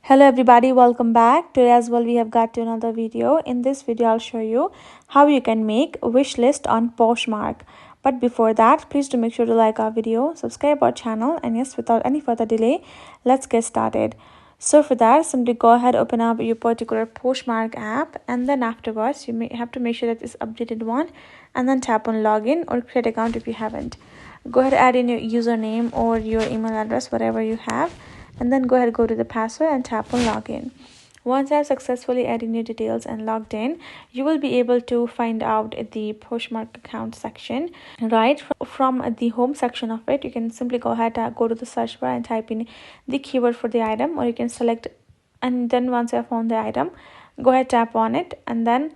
Hello everybody, welcome back. Today as well we have got to another video. In this video I'll show you how you can make a wish list on Poshmark. But before that, please do make sure to like our video, subscribe our channel, and yes, without any further delay, let's get started. So for that, simply go ahead, open up your particular Poshmark app, and then afterwards you may have to make sure that it's updated one, and then tap on login or create account if you haven't. Go ahead, add in your username or your email address, whatever you have, and then go ahead, go to the password and tap on login. Once I have successfully added your details and logged in, you will be able to find out the Poshmark account section. Right from the home section of it, you can simply go ahead, go to the search bar and type in the keyword for the item, or you can select, and then once you have found the item, go ahead, tap on it, and then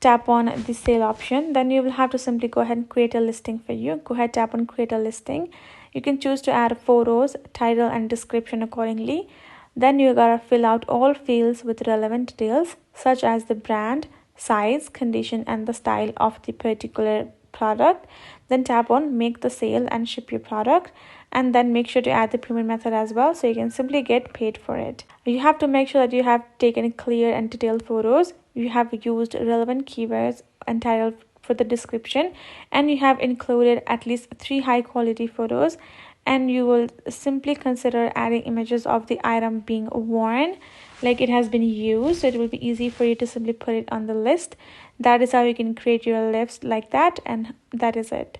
tap on the sale option. Then you will have to simply go ahead and create a listing for you. Go ahead, tap on create a listing. You can choose to add photos, title, and description accordingly. Then you gotta fill out all fields with relevant details such as the brand, size, condition, and the style of the particular product. Then tap on make the sale and ship your product, and then make sure to add the payment method as well, so you can simply get paid for it. You have to make sure that you have taken clear and detailed photos, you have used relevant keywords and title for the description, and you have included at least 3 high quality photos, and you will simply consider adding images of the item being worn, like it has been used, so it will be easy for you to simply put it on the list. That is how you can create your list like that, and that is it.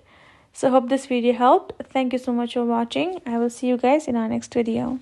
So hope this video helped. Thank you so much for watching. I will see you guys in our next video.